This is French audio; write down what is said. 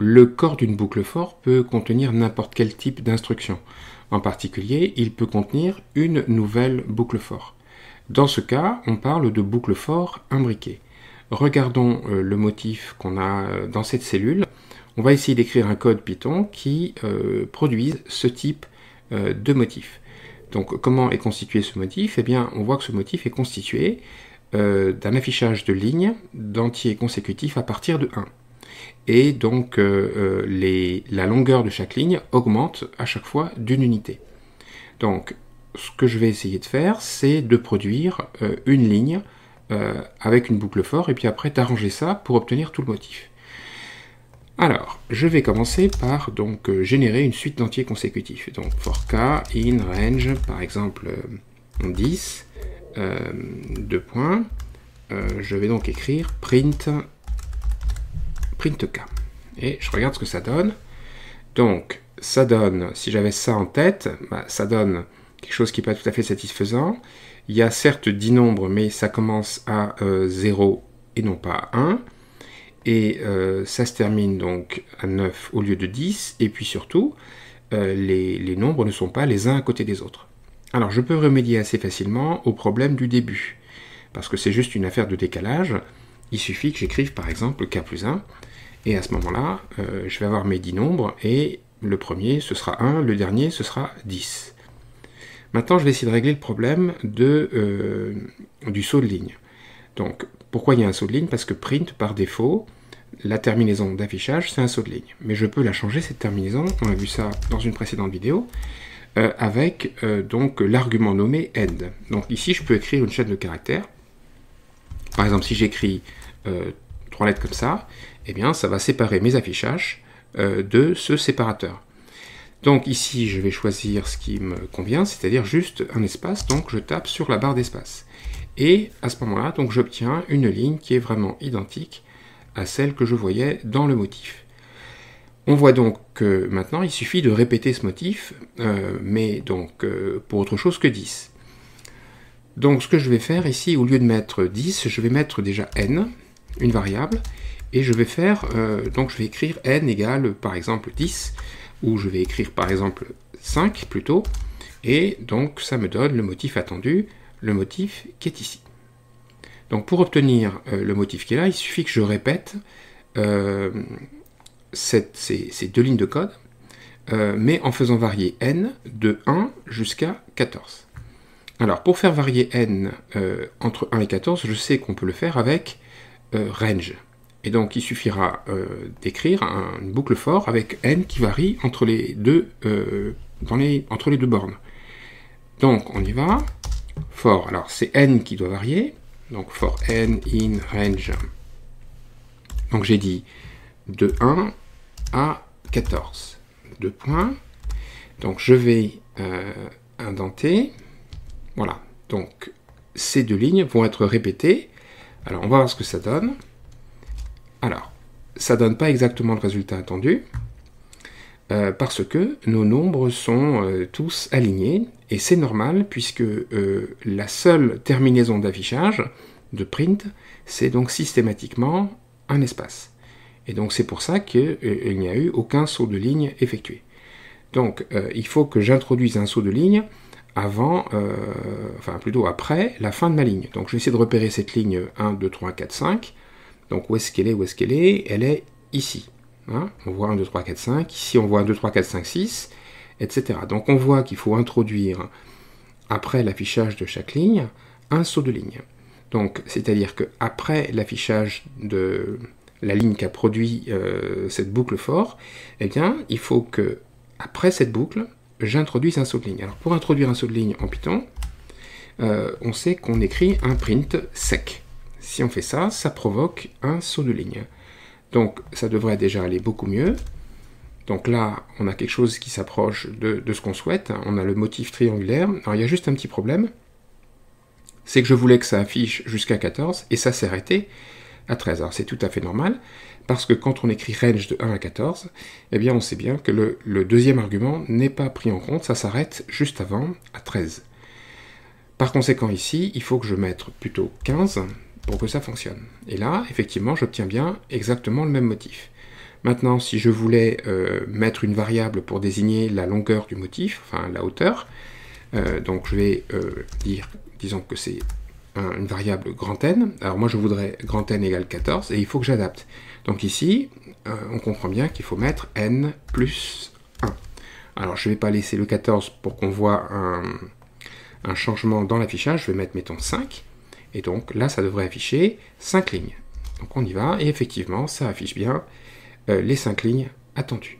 le corps d'une boucle for peut contenir n'importe quel type d'instruction. En particulier, il peut contenir une nouvelle boucle for. Dans ce cas, on parle de boucle for imbriquée. Regardons le motif qu'on a dans cette cellule. On va essayer d'écrire un code Python qui produise ce type de motif. Donc, comment est constitué ce motif? Eh bien, on voit que ce motif est constitué d'un affichage de lignes d'entiers consécutifs à partir de 1. Et donc, la longueur de chaque ligne augmente à chaque fois d'une unité. Donc, ce que je vais essayer de faire, c'est de produire une ligne avec une boucle for, et puis après d'arranger ça pour obtenir tout le motif. Alors, je vais commencer par donc générer une suite d'entiers consécutifs. Donc, for k in range, par exemple 10, 2 points. Je vais donc écrire print k. Et je regarde ce que ça donne. Donc, ça donne, si j'avais ça en tête, ça donne quelque chose qui n'est pas tout à fait satisfaisant. Il y a certes 10 nombres, mais ça commence à 0 et non pas à 1. Et ça se termine donc à 9 au lieu de 10. Et puis surtout, les nombres ne sont pas les uns à côté des autres. Alors, je peux remédier assez facilement au problème du début. Parce que c'est juste une affaire de décalage. Il suffit que j'écrive par exemple k plus 1. Et à ce moment-là, je vais avoir mes 10 nombres. Et le premier, ce sera 1. Le dernier, ce sera 10. Maintenant, je vais essayer de régler le problème du saut de ligne. Donc, pourquoi il y a un saut de ligne? Parce que print, par défaut, la terminaison d'affichage, c'est un saut de ligne. Mais je peux la changer, cette terminaison, on a vu ça dans une précédente vidéo, avec donc l'argument nommé end. Donc ici, je peux écrire une chaîne de caractères. Par exemple, si j'écris 3 lettres comme ça, eh bien, ça va séparer mes affichages de ce séparateur. Donc ici, je vais choisir ce qui me convient, c'est-à-dire juste un espace, donc je tape sur la barre d'espace. Et à ce moment-là, donc j'obtiens une ligne qui est vraiment identique à celle que je voyais dans le motif. On voit donc que maintenant, il suffit de répéter ce motif, mais donc pour autre chose que 10. Donc ce que je vais faire ici, au lieu de mettre 10, je vais mettre déjà n, une variable, et je vais faire, donc je vais écrire n égale par exemple 10, ou je vais écrire par exemple 5 plutôt, et donc ça me donne le motif attendu, le motif qui est ici. Donc pour obtenir le motif qui est là, il suffit que je répète ces deux lignes de code, mais en faisant varier n de 1 jusqu'à 14. Alors pour faire varier n entre 1 et 14, je sais qu'on peut le faire avec range. Et donc il suffira d'écrire une boucle for avec n qui varie entre les deux, entre les deux bornes. Donc on y va. For, alors c'est n qui doit varier. Donc for n in range. Donc j'ai dit de 1 à 14. 2 points. Donc je vais indenter. Voilà. Donc ces deux lignes vont être répétées. Alors on va voir ce que ça donne. Alors, ça ne donne pas exactement le résultat attendu, parce que nos nombres sont tous alignés, et c'est normal, puisque la seule terminaison d'affichage, de print, c'est donc systématiquement un espace. Et donc c'est pour ça qu'il n'y a eu aucun saut de ligne effectué. Donc il faut que j'introduise un saut de ligne avant, enfin plutôt après la fin de ma ligne. Donc je vais essayer de repérer cette ligne 1, 2, 3, 4, 5. Donc où est-ce qu'elle est? Où est-ce qu'elle est? Elle est ici. Hein, on voit 1, 2, 3, 4, 5. Ici, on voit 1, 2, 3, 4, 5, 6, etc. Donc on voit qu'il faut introduire, après l'affichage de chaque ligne, un saut de ligne. Donc, c'est-à-dire qu'après l'affichage de la ligne qu'a produit cette boucle for, eh bien, il faut que, après cette boucle, j'introduise un saut de ligne. Alors, pour introduire un saut de ligne en Python, on sait qu'on écrit un print sec. Si on fait ça, ça provoque un saut de ligne. Donc ça devrait déjà aller beaucoup mieux. Donc là, on a quelque chose qui s'approche de ce qu'on souhaite. On a le motif triangulaire. Alors il y a juste un petit problème. C'est que je voulais que ça affiche jusqu'à 14, et ça s'est arrêté à 13. Alors c'est tout à fait normal, parce que quand on écrit range de 1 à 14, eh bien on sait bien que le deuxième argument n'est pas pris en compte, ça s'arrête juste avant, à 13. Par conséquent ici, il faut que je mette plutôt 15, pour que ça fonctionne. Et là, effectivement, j'obtiens bien exactement le même motif. Maintenant, si je voulais mettre une variable pour désigner la longueur du motif, enfin la hauteur, donc je vais disons que c'est une variable grand N. Alors moi je voudrais grand N égale 14 et il faut que j'adapte. Donc ici, on comprend bien qu'il faut mettre N plus 1. Alors je ne vais pas laisser le 14 pour qu'on voit un changement dans l'affichage, je vais mettre mettons 5. Et donc là ça devrait afficher 5 lignes. Donc on y va et effectivement ça affiche bien les 5 lignes attendues.